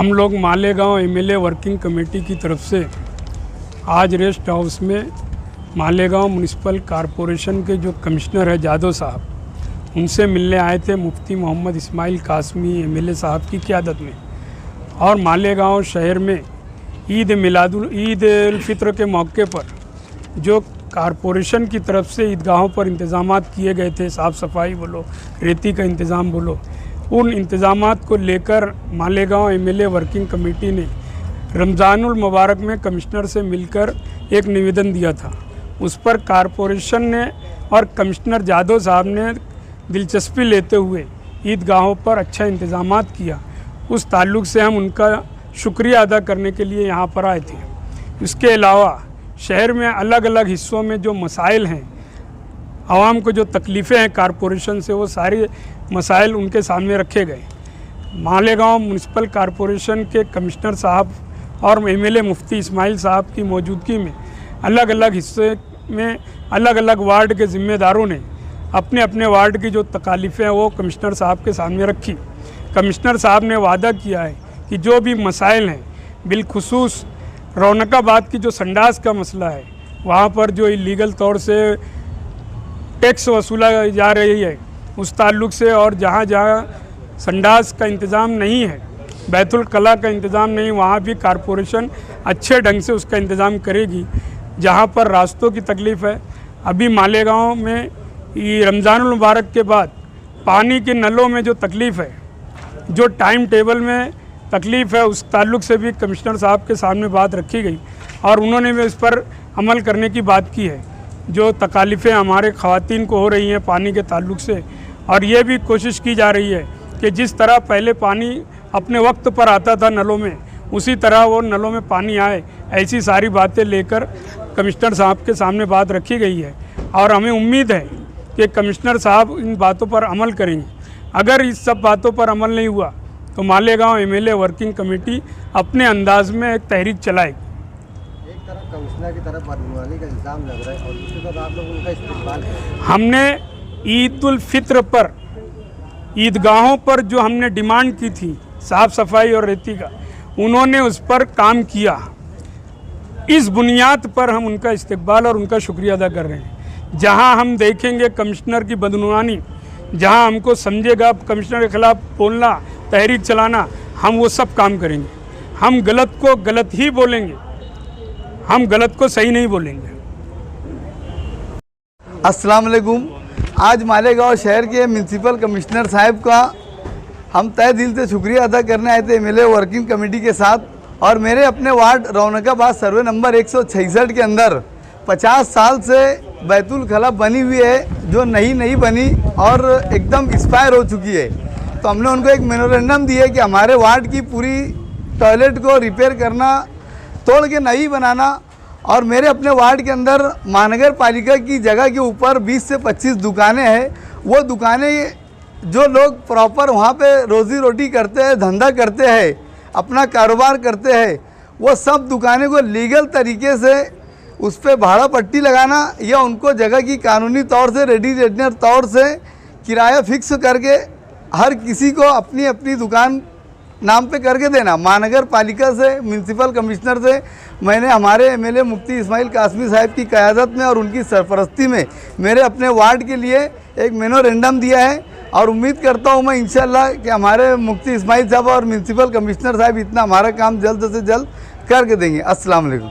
हम लोग Malegaon MLA working committee की तरफ से आज रेस्ट हाउस में मालेगांव म्युनिसिपल कॉरपोरेशन के जो कमिश्नर है जादव साहब, उनसे मिलने आए थे मुफ्ती मोहम्मद इस्माइल कासमी एमएलए साहब की क़यादत में। और मालेगांव शहर में ईद उल फित्र के मौके पर जो कॉरपोरेशन की तरफ से ईदगाहों पर इंतज़ामात किए गए थे, साफ़ सफाई बोलो, रेती का इंतज़ाम बोलो, उन इंतज़ामात को लेकर मालेगांव एमएलए वर्किंग कमेटी ने रमज़ानुल मुबारक में कमिश्नर से मिलकर एक निवेदन दिया था। उस पर कॉरपोरेशन ने और कमिश्नर जादव साहब ने दिलचस्पी लेते हुए ईदगाहों पर अच्छा इंतज़ामात किया। उस ताल्लुक़ से हम उनका शुक्रिया अदा करने के लिए यहाँ पर आए थे। इसके अलावा शहर में अलग अलग हिस्सों में जो मसाइल हैं, आवाम को जो तकलीफ़ें हैं कॉरपोरेशन से, वो सारे मसाइल उनके सामने रखे गए। मालेगांव म्युनिसिपल कॉरपोरेशन के कमिश्नर साहब और एमएलए मुफ्ती इस्माइल साहब की मौजूदगी में अलग अलग हिस्से में अलग अलग वार्ड के ज़िम्मेदारों ने अपने अपने वार्ड की जो तकालीफ़ें हैं वो कमिश्नर साहब के सामने रखी। कमिश्नर साहब ने वादा किया है कि जो भी मसाइल हैं, बिलखुसूस रौनकाबाद की जो संडास का मसला है, वहाँ पर जो इलीगल तौर से टैक्स वसूला जा रही है उस ताल्लुक़ से, और जहाँ जहाँ संडास का इंतज़ाम नहीं है, बैतुल कला का इंतज़ाम नहीं, वहाँ भी कॉरपोरेशन अच्छे ढंग से उसका इंतज़ाम करेगी। जहाँ पर रास्तों की तकलीफ़ है, अभी मालेगांव में रमज़ानुल मुबारक के बाद पानी के नलों में जो तकलीफ़ है, जो टाइम टेबल में तकलीफ़ है, उस ताल्लुक़ से भी कमिश्नर साहब के सामने बात रखी गई और उन्होंने भी इस पर अमल करने की बात की है। जो तकालीफ़ें हमारे ख़वातीन को हो रही हैं पानी के ताल्लुक़ से, और ये भी कोशिश की जा रही है कि जिस तरह पहले पानी अपने वक्त पर आता था नलों में, उसी तरह वो नलों में पानी आए, ऐसी सारी बातें लेकर कमिश्नर साहब के सामने बात रखी गई है। और हमें उम्मीद है कि कमिश्नर साहब इन बातों पर अमल करेंगे। अगर इस सब बातों पर अमल नहीं हुआ तो मालेगांव एमएलए वर्किंग कमेटी अपने अंदाज में एक तहरीक चलाएगी। एक तरफ कमिश्नर की तरफ बदनवाली का इल्ज़ाम लग रहा है और दूसरी तरफ आप लोग उनका इस्तेमाल करें। हमने ईद उल फित्र पर ईदगाहों पर जो हमने डिमांड की थी साफ़ सफाई और रेती का, उन्होंने उस पर काम किया। इस बुनियाद पर हम उनका इस्तकबाल और उनका शुक्रिया अदा कर रहे हैं। जहां हम देखेंगे कमिश्नर की बदनुमानी, जहां हमको समझेगा कमिश्नर के ख़िलाफ़ बोलना, तहरीक चलाना, हम वो सब काम करेंगे। हम गलत को गलत ही बोलेंगे, हम गलत को सही नहीं बोलेंगे। अस्सलाम वालेकुम। आज मालेगांव शहर के म्युनिसिपल कमिश्नर साहब का हम तहे दिल से शुक्रिया अदा करने आए थे एमएलए वर्किंग कमेटी के साथ। और मेरे अपने वार्ड रौनकाबाद सर्वे नंबर 166 के अंदर 50 साल से बैतुल खला बनी हुई है, जो नहीं बनी और एकदम एक्सपायर हो चुकी है। तो हमने उनको एक मेमोरेंडम दिया कि हमारे वार्ड की पूरी टॉयलेट को रिपेयर करना, तोड़ के नई बनाना। और मेरे अपने वार्ड के अंदर महानगर पालिका की जगह के ऊपर 20 से 25 दुकानें हैं। वो दुकानें जो लोग प्रॉपर वहाँ पे रोज़ी रोटी करते हैं, धंधा करते हैं, अपना कारोबार करते हैं, वो सब दुकानें को लीगल तरीके से उस पर भाड़ा पट्टी लगाना या उनको जगह की कानूनी तौर से रेडिडेंट तौर से किराया फिक्स करके हर किसी को अपनी अपनी दुकान नाम पे करके देना। महानगर पालिका से, म्युनिसिपल कमिश्नर से मैंने हमारे एमएलए मुफ्ती इस्माइल कासमी साहब की क़यादत में और उनकी सरपरस्ती में मेरे अपने वार्ड के लिए एक मेमोरेंडम दिया है। और उम्मीद करता हूँ मैं इंशाल्लाह कि हमारे मुफ्ती इस्माइल साहब और म्युनिसिपल कमिश्नर साहब इतना हमारा काम जल्द से जल्द करके देंगे। अस्सलाम वालेकुम।